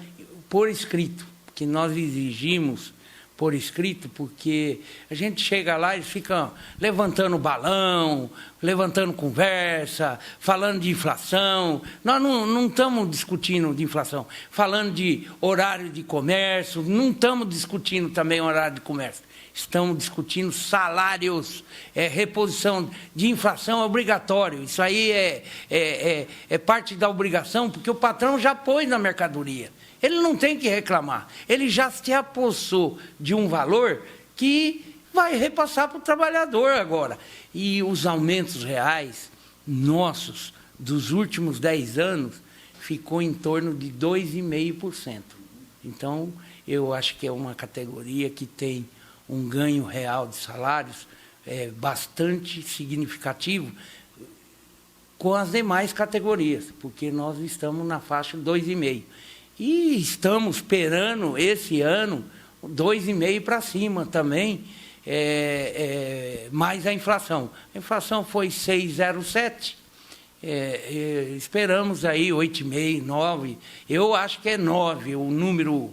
por escrito, que nós exigimos por escrito, porque a gente chega lá e eles ficam levantando balão, levantando conversa, falando de inflação. Nós não estamos discutindo de inflação, falando de horário de comércio, não estamos discutindo também horário de comércio. Estamos discutindo salários, reposição de inflação é obrigatório. Isso aí é parte da obrigação, porque o patrão já pôs na mercadoria. Ele não tem que reclamar. Ele já se apossou de um valor que vai repassar para o trabalhador agora. E os aumentos reais nossos dos últimos 10 anos ficou em torno de 2,5%. Então, eu acho que é uma categoria que tem um ganho real de salários bastante significativo com as demais categorias, porque nós estamos na faixa 2,5%. E estamos esperando esse ano 2,5% para cima também, mais a inflação. A inflação foi 6,07%, esperamos aí 8,5%, 9%. Eu acho que é 9%, o número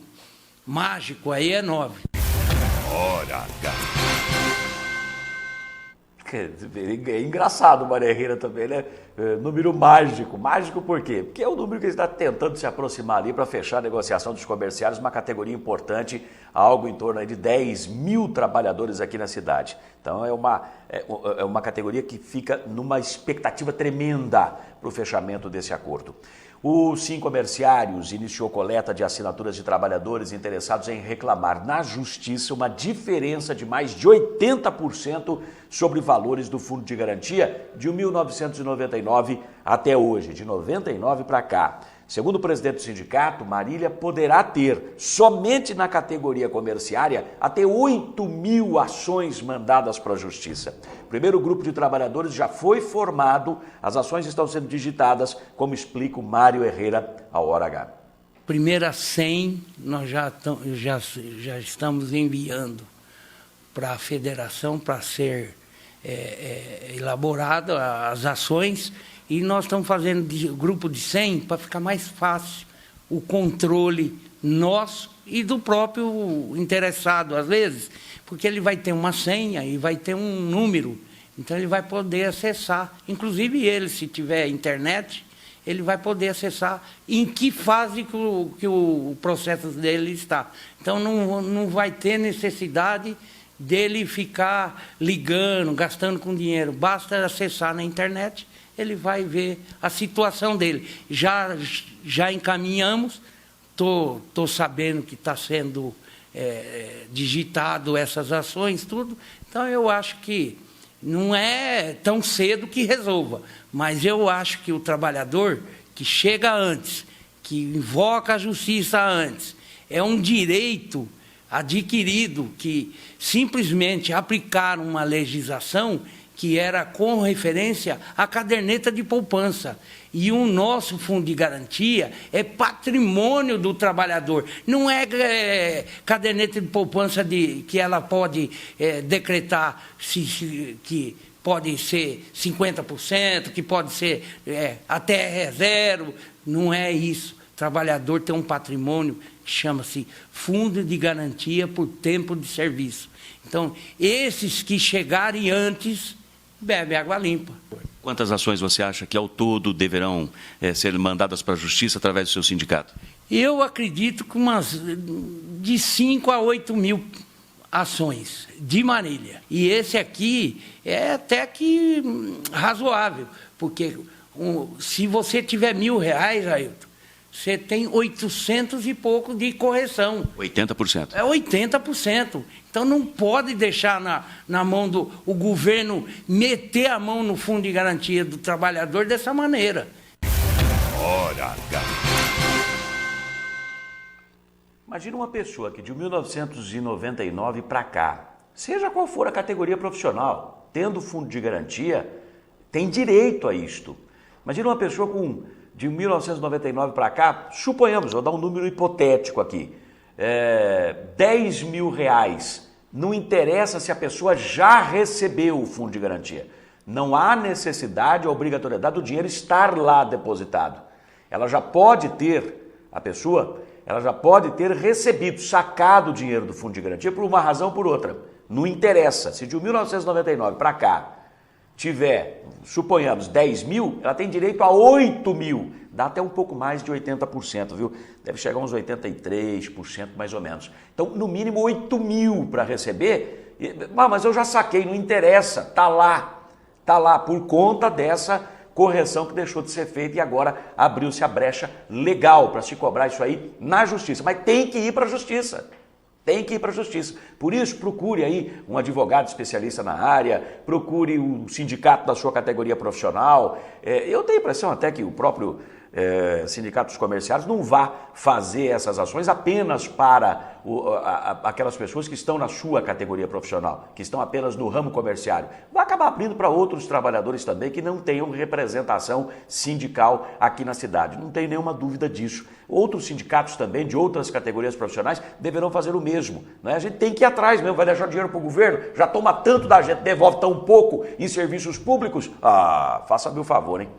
mágico aí é 9%. Hora H. É engraçado o Mário Herrera também, né? Número mágico. Mágico por quê? Porque é o número que ele está tentando se aproximar ali para fechar a negociação dos comerciários, uma categoria importante, algo em torno aí de 10 mil trabalhadores aqui na cidade. Então é uma categoria que fica numa expectativa tremenda para o fechamento desse acordo. O Sim Comerciários iniciou coleta de assinaturas de trabalhadores interessados em reclamar na Justiça uma diferença de mais de 80% sobre valores do Fundo de Garantia de 1999 até hoje, de 99 para cá. Segundo o presidente do sindicato, Marília poderá ter, somente na categoria comerciária, até 8 mil ações mandadas para a Justiça. O primeiro grupo de trabalhadores já foi formado, as ações estão sendo digitadas, como explica o Mário Herrera ao Hora H. Primeira 100, nós já estamos enviando para a federação para ser elaborada as ações. E nós estamos fazendo grupo de 100 para ficar mais fácil o controle nosso e do próprio interessado, às vezes, porque ele vai ter uma senha e vai ter um número, então ele vai poder acessar. Inclusive ele, se tiver internet, ele vai poder acessar em que fase que o processo dele está. Então não vai ter necessidade dele ficar ligando, gastando com dinheiro. Basta acessar na internet, ele vai ver a situação dele. Já encaminhamos, estou sabendo que está sendo digitado essas ações, tudo. Então, eu acho que não é tão cedo que resolva, mas eu acho que o trabalhador que chega antes, que invoca a justiça antes, é um direito adquirido, que simplesmente aplicaram uma legislação que era com referência à caderneta de poupança. E o nosso fundo de garantia é patrimônio do trabalhador. Não é caderneta de poupança que ela pode decretar que pode ser 50%, que pode ser até zero. Não é isso. O trabalhador tem um patrimônio que chama-se Fundo de Garantia por Tempo de Serviço. Então, esses que chegarem antes, bebe água limpa. Quantas ações você acha que ao todo deverão ser mandadas para a Justiça através do seu sindicato? Eu acredito que umas de 5 a 8 mil ações de Marília. E esse aqui é até que razoável, porque se você tiver R$1.000, Ailton, você tem 800 e pouco de correção. 80%. É 80%. Então não pode deixar na mão o governo meter a mão no fundo de garantia do trabalhador dessa maneira. Hora H. Imagina uma pessoa que de 1999 para cá, seja qual for a categoria profissional, tendo fundo de garantia, tem direito a isto. Imagina uma pessoa de 1999 para cá, suponhamos, vou dar um número hipotético aqui, 10 mil reais. Não interessa se a pessoa já recebeu o fundo de garantia. Não há necessidade ou obrigatoriedade do dinheiro estar lá depositado. Ela já pode ter, ela já pode ter recebido, sacado o dinheiro do fundo de garantia por uma razão ou por outra. Não interessa. Se de 1999 para cá tiver, suponhamos, 10 mil, ela tem direito a 8 mil. Dá até um pouco mais de 80%, viu? Deve chegar a uns 83% mais ou menos. Então, no mínimo 8 mil para receber. Mas eu já saquei, não interessa, tá lá por conta dessa correção que deixou de ser feita e agora abriu-se a brecha legal para se cobrar isso aí na justiça. Mas tem que ir para a justiça. Tem que ir para a justiça. Por isso, procure aí um advogado especialista na área, procure um sindicato da sua categoria profissional. Eu tenho a impressão até que o próprio sindicato dos comerciários não vá fazer essas ações apenas para aquelas pessoas que estão na sua categoria profissional, que estão apenas no ramo comerciário. Vai acabar abrindo para outros trabalhadores também que não tenham representação sindical aqui na cidade. Não tem nenhuma dúvida disso. Outros sindicatos também, de outras categorias profissionais, deverão fazer o mesmo. Né? A gente tem que ir atrás mesmo, vai deixar dinheiro para o governo, já toma tanto da gente, devolve tão pouco em serviços públicos. Faça-me o favor, hein?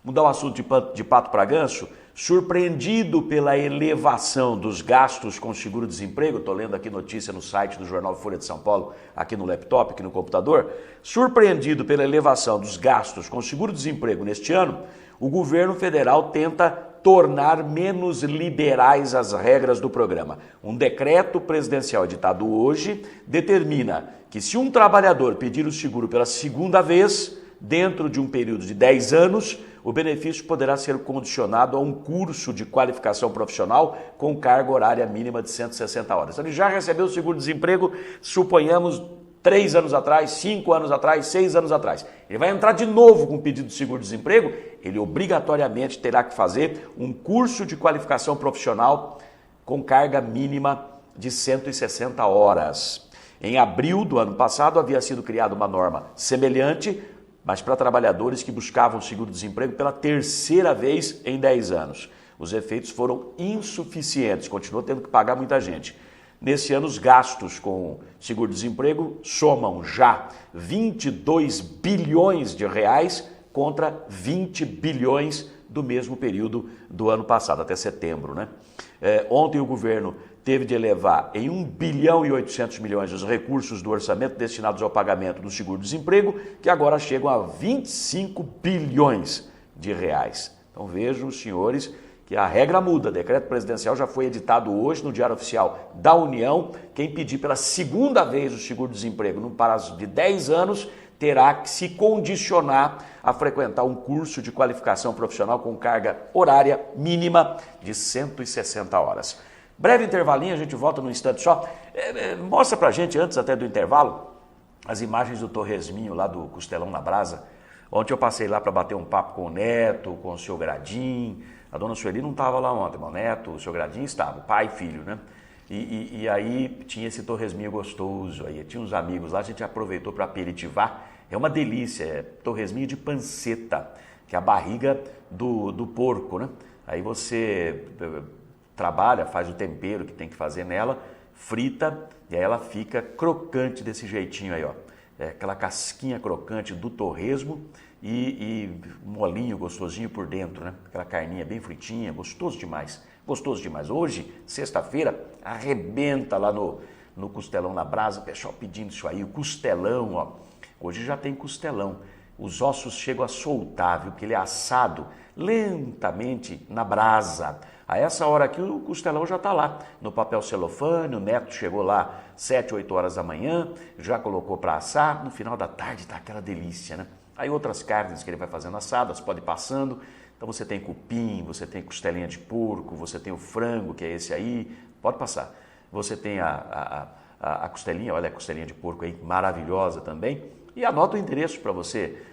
Mudar o assunto de pato para ganso, surpreendido pela elevação dos gastos com seguro-desemprego, estou lendo aqui notícia no site do jornal Folha de São Paulo, aqui no laptop, aqui no computador, surpreendido pela elevação dos gastos com seguro-desemprego neste ano, o governo federal tenta tornar menos liberais as regras do programa. Um decreto presidencial editado hoje determina que se um trabalhador pedir o seguro pela segunda vez, dentro de um período de 10 anos, o benefício poderá ser condicionado a um curso de qualificação profissional com carga horária mínima de 160 horas. Então, ele já recebeu o seguro-desemprego, suponhamos, 3 anos atrás, 5 anos atrás, 6 anos atrás. Ele vai entrar de novo com o pedido de seguro-desemprego, ele obrigatoriamente terá que fazer um curso de qualificação profissional com carga mínima de 160 horas. Em abril do ano passado, havia sido criada uma norma semelhante, mas para trabalhadores que buscavam seguro-desemprego pela terceira vez em 10 anos. Os efeitos foram insuficientes, continuou tendo que pagar muita gente. Nesse ano, os gastos com seguro-desemprego somam já 22 bilhões de reais contra 20 bilhões do mesmo período do ano passado, até setembro, né? Ontem o governo teve de elevar em 1 bilhão e 800 milhões os recursos do orçamento destinados ao pagamento do seguro-desemprego, que agora chegam a 25 bilhões de reais. Então vejam, senhores, que a regra muda. O decreto presidencial já foi editado hoje no Diário Oficial da União. Quem pedir pela segunda vez o seguro-desemprego num prazo de 10 anos terá que se condicionar a frequentar um curso de qualificação profissional com carga horária mínima de 160 horas. Breve intervalinho, a gente volta num instante só. Mostra pra gente, antes até do intervalo, as imagens do torresminho lá do Costelão na Brasa. Ontem eu passei lá para bater um papo com o Neto, com o seu Gradim. A dona Sueli não estava lá ontem, mas o Neto, o seu Gradim estava, pai e filho, né? E aí tinha esse torresminho gostoso, aí tinha uns amigos lá, a gente aproveitou para aperitivar. É uma delícia, é torresminho de panceta, que é a barriga do porco, né? Aí você trabalha, faz o tempero que tem que fazer nela, frita, e aí ela fica crocante desse jeitinho aí, ó. Aquela casquinha crocante do torresmo e molinho, gostosinho por dentro, né? Aquela carninha bem fritinha, gostoso demais. Gostoso demais. Hoje, sexta-feira, arrebenta lá no Costelão na Brasa, o pessoal pedindo isso aí, o costelão, ó. Hoje já tem costelão. Os ossos chegam a soltar, viu? Porque ele é assado lentamente na brasa. A essa hora aqui o costelão já está lá, no papel celofane, o Neto chegou lá 7, 8 horas da manhã, já colocou para assar, no final da tarde está aquela delícia, né? Aí outras carnes que ele vai fazendo assadas, pode ir passando, Então você tem cupim, você tem costelinha de porco, você tem o frango, que é esse aí, pode passar. Você tem a costelinha, olha a costelinha de porco aí, maravilhosa também. E anota o endereço para você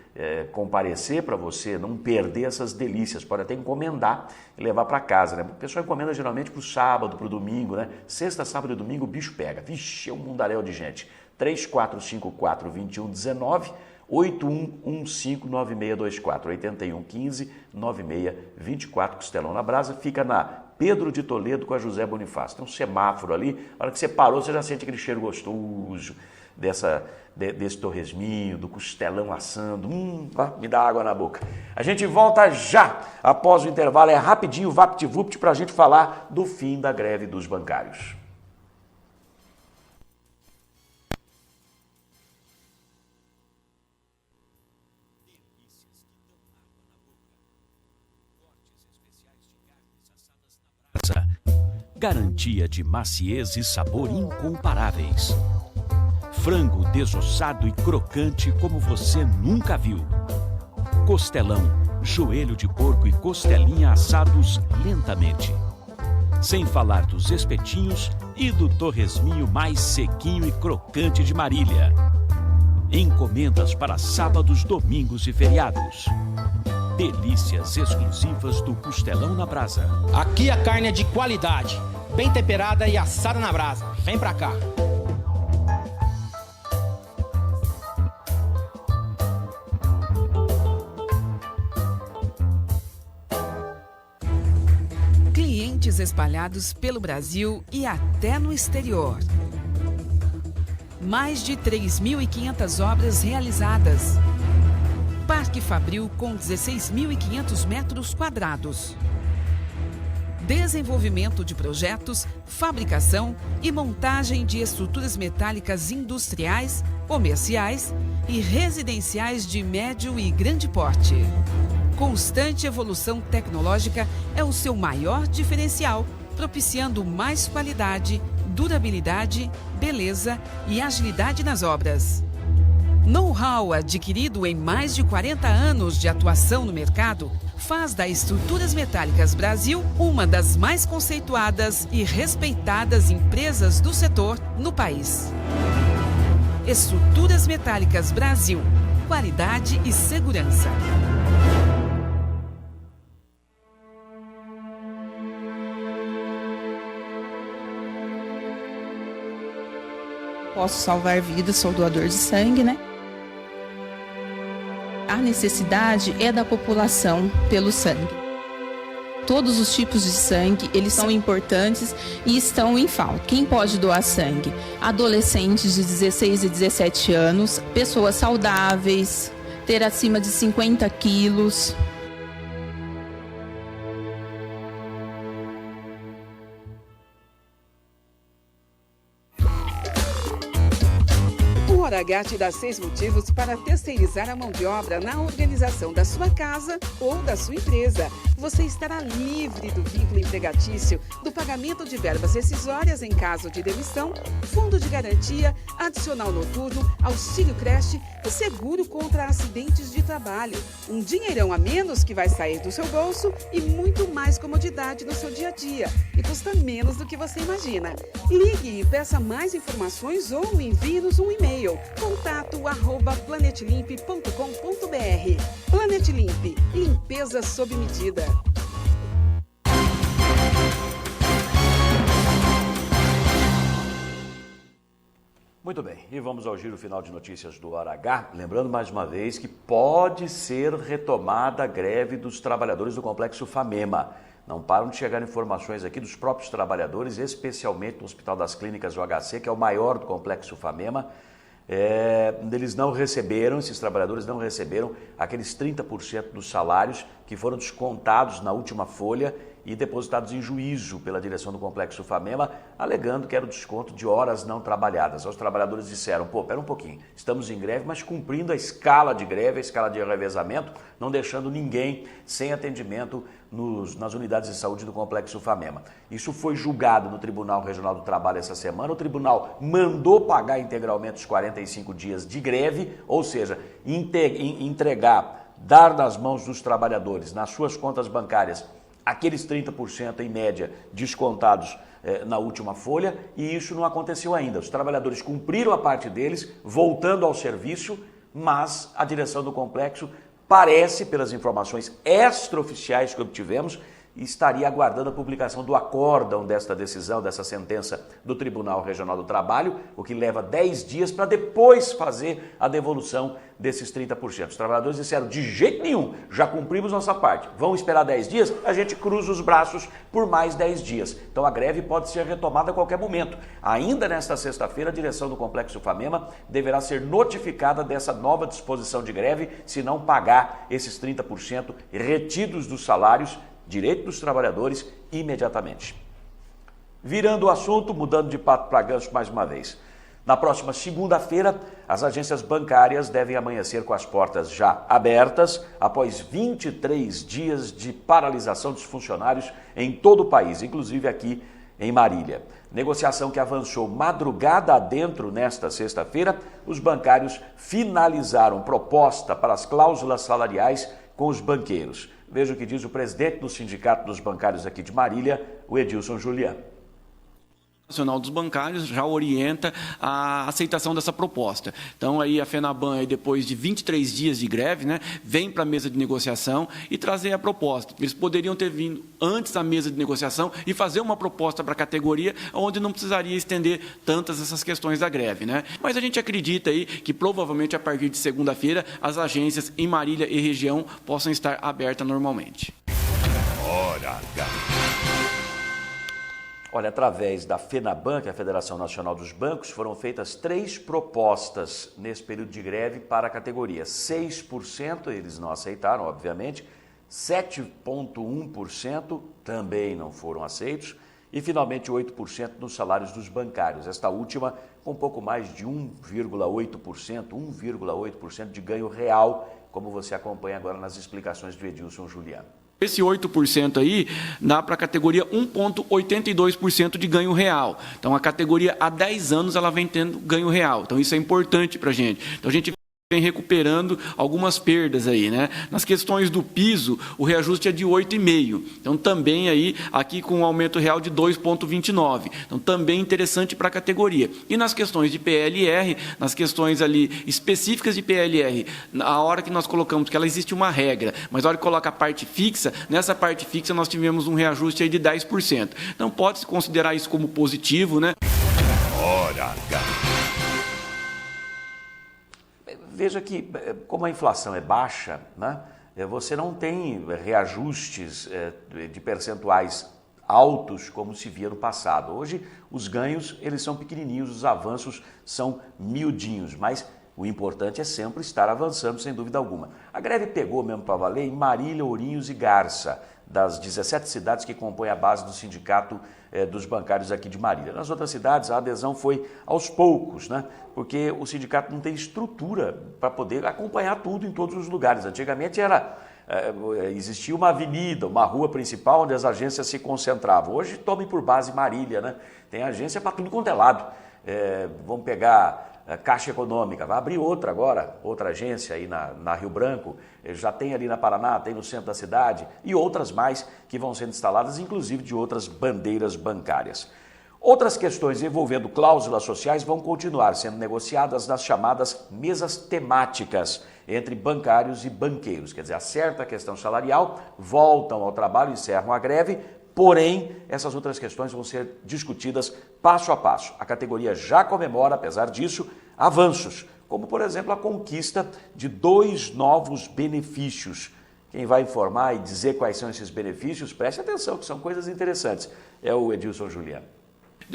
comparecer, para você não perder essas delícias. Pode até encomendar e levar para casa, né? O pessoal encomenda geralmente para o sábado, para o domingo, né? Sexta, sábado e domingo o bicho pega. Vixe, é um mundaréu de gente. 3454-2119, 8115-9624, 8115-9624, Costelão na Brasa, fica na Pedro de Toledo com a José Bonifácio. Tem um semáforo ali, a hora que você parou, você já sente aquele cheiro gostoso desse torresminho, do costelão assando, me dá água na boca. A gente volta já, após o intervalo, é rapidinho, vapt-vupt, para a gente falar do fim da greve dos bancários. Garantia de maciez e sabor incomparáveis. Frango desossado e crocante como você nunca viu. Costelão, joelho de porco e costelinha assados lentamente. Sem falar dos espetinhos e do torresminho mais sequinho e crocante de Marília. Encomendas para sábados, domingos e feriados. Delícias exclusivas do Costelão na Brasa. Aqui a carne é de qualidade, bem temperada e assada na brasa. Vem pra cá. Clientes espalhados pelo Brasil e até no exterior. Mais de 3.500 obras realizadas. Parque Fabril com 16.500 metros quadrados. Desenvolvimento de projetos, fabricação e montagem de estruturas metálicas industriais, comerciais e residenciais de médio e grande porte. Constante evolução tecnológica é o seu maior diferencial, propiciando mais qualidade, durabilidade, beleza e agilidade nas obras. Know-how adquirido em mais de 40 anos de atuação no mercado faz da Estruturas Metálicas Brasil uma das mais conceituadas e respeitadas empresas do setor no país. Estruturas Metálicas Brasil. Qualidade e segurança. Posso salvar vidas, sou doador de sangue, né? A necessidade é da população pelo sangue. Todos os tipos de sangue, eles são importantes e estão em falta. Quem pode doar sangue? Adolescentes de 16 e 17 anos, pessoas saudáveis, ter acima de 50 quilos. O H te dá 6 motivos para terceirizar a mão de obra na organização da sua casa ou da sua empresa. Você estará livre do vínculo empregatício, do pagamento de verbas rescisórias em caso de demissão, fundo de garantia, adicional noturno, auxílio creche e seguro contra acidentes de trabalho. Um dinheirão a menos que vai sair do seu bolso e muito mais comodidade no seu dia a dia. E custa menos do que você imagina. Ligue e peça mais informações ou envie-nos um e-mail. contato@planetlimp.com.br. Planet Limp, limpeza sob medida. Muito bem, e vamos ao giro final de notícias do Hora H. Lembrando mais uma vez que pode ser retomada a greve dos trabalhadores do Complexo Famema. Não param de chegar informações aqui dos próprios trabalhadores, especialmente no Hospital das Clínicas, o HC, que é o maior do Complexo Famema. Esses trabalhadores não receberam aqueles 30% dos salários que foram descontados na última folha e depositados em juízo pela direção do Complexo Famema, alegando que era o desconto de horas não trabalhadas. Os trabalhadores disseram, pera um pouquinho, estamos em greve, mas cumprindo a escala de greve, a escala de revezamento, não deixando ninguém sem atendimento nas unidades de saúde do Complexo Famema. Isso foi julgado no Tribunal Regional do Trabalho essa semana. O tribunal mandou pagar integralmente os 45 dias de greve, ou seja, entregar dar nas mãos dos trabalhadores, nas suas contas bancárias, aqueles 30% em média descontados na última folha, e isso não aconteceu ainda. Os trabalhadores cumpriram a parte deles, voltando ao serviço, mas a direção do complexo parece, pelas informações extraoficiais que obtivemos, estaria aguardando a publicação do acórdão desta decisão, dessa sentença do Tribunal Regional do Trabalho, o que leva 10 dias para depois fazer a devolução desses 30%. Os trabalhadores disseram, de jeito nenhum, já cumprimos nossa parte. Vão esperar 10 dias? A gente cruza os braços por mais 10 dias. Então a greve pode ser retomada a qualquer momento. Ainda nesta sexta-feira, a direção do Complexo Ufamema deverá ser notificada dessa nova disposição de greve, se não pagar esses 30% retidos dos salários, direito dos trabalhadores, imediatamente. Virando o assunto, mudando de pato para gancho mais uma vez. Na próxima segunda-feira, as agências bancárias devem amanhecer com as portas já abertas, após 23 dias de paralisação dos funcionários em todo o país, inclusive aqui em Marília. Negociação que avançou madrugada adentro nesta sexta-feira, os bancários finalizaram proposta para as cláusulas salariais com os banqueiros. Veja o que diz o presidente do Sindicato dos Bancários aqui de Marília, o Edilson Julián. O Nacional dos Bancários já orienta a aceitação dessa proposta. Então, aí a FENABAN, aí, depois de 23 dias de greve, né, vem para a mesa de negociação e trazer a proposta. Eles poderiam ter vindo antes da mesa de negociação e fazer uma proposta para a categoria, onde não precisaria estender tantas essas questões da greve, né? Mas a gente acredita aí que provavelmente a partir de segunda-feira as agências em Marília e região possam estar abertas normalmente. Hora H. Olha, através da FENABAN, que é a Federação Nacional dos Bancos, foram feitas 3 propostas nesse período de greve para a categoria. 6% eles não aceitaram, obviamente, 7,1% também não foram aceitos e, finalmente, 8% nos salários dos bancários. Esta última com um pouco mais de 1,8% de ganho real, como você acompanha agora nas explicações do Edilson Julián. Esse 8% aí dá para a categoria 1,82% de ganho real. Então, a categoria há 10 anos ela vem tendo ganho real. Então, isso é importante para a gente. Então, a gente vem recuperando algumas perdas aí, né? Nas questões do piso, o reajuste é de 8,5%. Então, também aí, aqui com um aumento real de 2,29%. Então, também interessante para a categoria. E nas questões de PLR, nas questões ali específicas de PLR, a hora que nós colocamos, que ela existe uma regra, mas a hora que coloca a parte fixa, nessa parte fixa nós tivemos um reajuste aí de 10%. Então, pode-se considerar isso como positivo, né? Hora H. Veja que, como a inflação é baixa, né, você não tem reajustes de percentuais altos como se via no passado. Hoje, os ganhos eles são pequenininhos, os avanços são miudinhos, mas o importante é sempre estar avançando, sem dúvida alguma. A greve pegou mesmo para valer em Marília, Ourinhos e Garça, das 17 cidades que compõem a base do sindicato dos bancários aqui de Marília. Nas outras cidades, a adesão foi aos poucos, né? Porque o sindicato não tem estrutura para poder acompanhar tudo em todos os lugares. Antigamente existia uma avenida, uma rua principal onde as agências se concentravam. Hoje, tome por base Marília, né? Tem agência para tudo quanto é lado. Vamos pegar Caixa Econômica, vai abrir outra agora, outra agência aí na Rio Branco, já tem ali na Paraná, tem no centro da cidade e outras mais que vão sendo instaladas, inclusive de outras bandeiras bancárias. Outras questões envolvendo cláusulas sociais vão continuar sendo negociadas nas chamadas mesas temáticas entre bancários e banqueiros, quer dizer, acerta a questão salarial, voltam ao trabalho, encerram a greve. Porém, essas outras questões vão ser discutidas passo a passo. A categoria já comemora, apesar disso, avanços, como, por exemplo, a conquista de 2 novos benefícios. Quem vai informar e dizer quais são esses benefícios, preste atenção, que são coisas interessantes, é o Edilson Julián.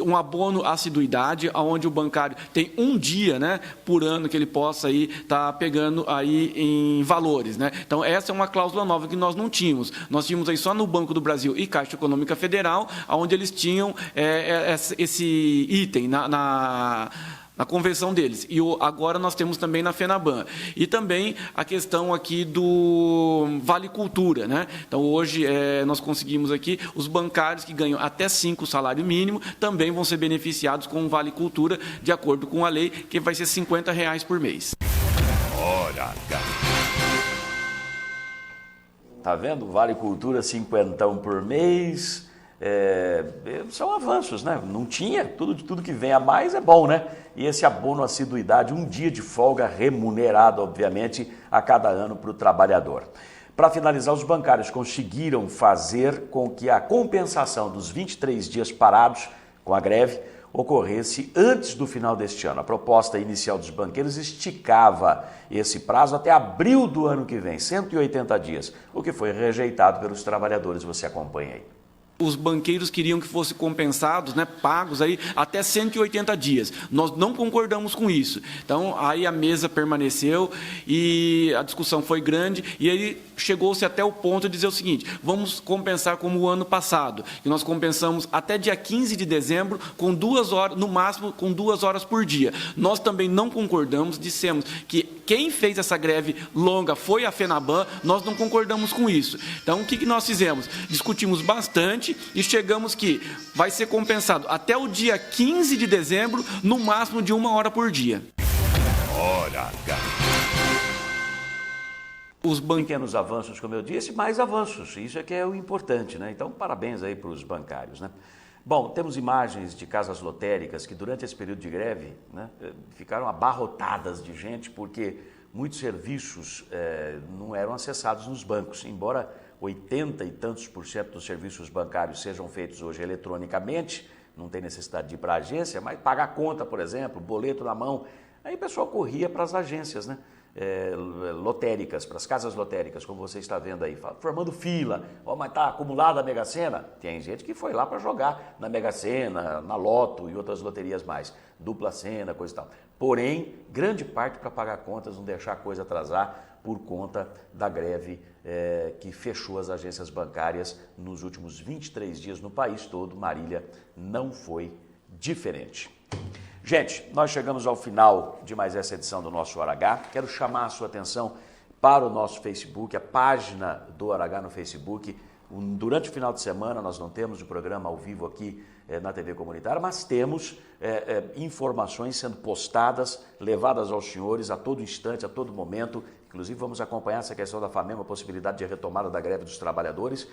Um abono assiduidade, onde o bancário tem um dia, né, por ano que ele possa estar pegando aí em valores, né? Então, essa é uma cláusula nova que nós não tínhamos. Nós tínhamos aí só no Banco do Brasil e Caixa Econômica Federal, onde eles tinham esse item na convenção deles. E agora nós temos também na FENABAN. E também a questão aqui do Vale Cultura, né? Então, hoje nós conseguimos aqui, os bancários que ganham até 5 salário mínimo também vão ser beneficiados com o Vale Cultura, de acordo com a lei, que vai ser R$ 50 por mês. Hora H. Tá vendo? Vale Cultura, 50 por mês. São avanços, né? Não tinha, tudo que vem a mais é bom, né? E esse abono assiduidade, um dia de folga remunerado, obviamente, a cada ano para o trabalhador. Para finalizar, os bancários conseguiram fazer com que a compensação dos 23 dias parados com a greve ocorresse antes do final deste ano. A proposta inicial dos banqueiros esticava esse prazo até abril do ano que vem, 180 dias, o que foi rejeitado pelos trabalhadores. Você acompanha aí. Os banqueiros queriam que fossem compensados, né, pagos aí até 180 dias. Nós não concordamos com isso. Então, aí a mesa permaneceu e a discussão foi grande e aí chegou-se até o ponto de dizer o seguinte: vamos compensar como o ano passado, que nós compensamos até dia 15 de dezembro com 2 horas, no máximo com 2 horas por dia. Nós também não concordamos, dissemos que quem fez essa greve longa foi a FENABAN, nós não concordamos com isso. Então, o que nós fizemos? Discutimos bastante e chegamos que vai ser compensado até o dia 15 de dezembro, no máximo de 1 hora por dia. Hora H. Os pequenos avanços, como eu disse, mais avanços. Isso é que é o importante, né? Então, parabéns aí para os bancários, né? Bom, temos imagens de casas lotéricas que durante esse período de greve, né, ficaram abarrotadas de gente porque muitos serviços não eram acessados nos bancos, embora 80 e tantos % dos serviços bancários sejam feitos hoje eletronicamente, não tem necessidade de ir para a agência, mas pagar conta, por exemplo, boleto na mão, aí o pessoal corria para as agências, né? Lotéricas, para as casas lotéricas, como você está vendo aí, formando fila. Mas está acumulada a Mega Sena? Tem gente que foi lá para jogar na Mega Sena, na Loto e outras loterias mais, dupla Sena, coisa e tal. Porém, grande parte para pagar contas, não deixar a coisa atrasar por conta da greve que fechou as agências bancárias nos últimos 23 dias no país todo. Marília não foi diferente. Gente, nós chegamos ao final de mais essa edição do nosso Hora H. Quero chamar a sua atenção para o nosso Facebook, a página do Hora H no Facebook. Durante o final de semana nós não temos o programa ao vivo aqui na TV Comunitária, mas temos informações sendo postadas, levadas aos senhores a todo instante, a todo momento. Inclusive vamos acompanhar essa questão da FAMEM, a possibilidade de retomada da greve dos trabalhadores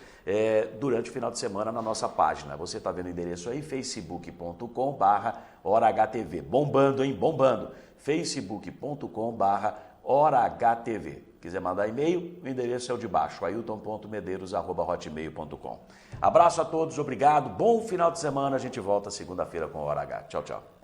durante o final de semana na nossa página. Você está vendo o endereço aí, facebook.com/HoraHTV. Bombando, hein? Bombando. facebook.com/HoraHTV. Quiser mandar e-mail, o endereço é o de baixo, ailton.medeiros@hotmail.com. Abraço a todos, obrigado, bom final de semana, a gente volta segunda-feira com o Hora H. Tchau, tchau.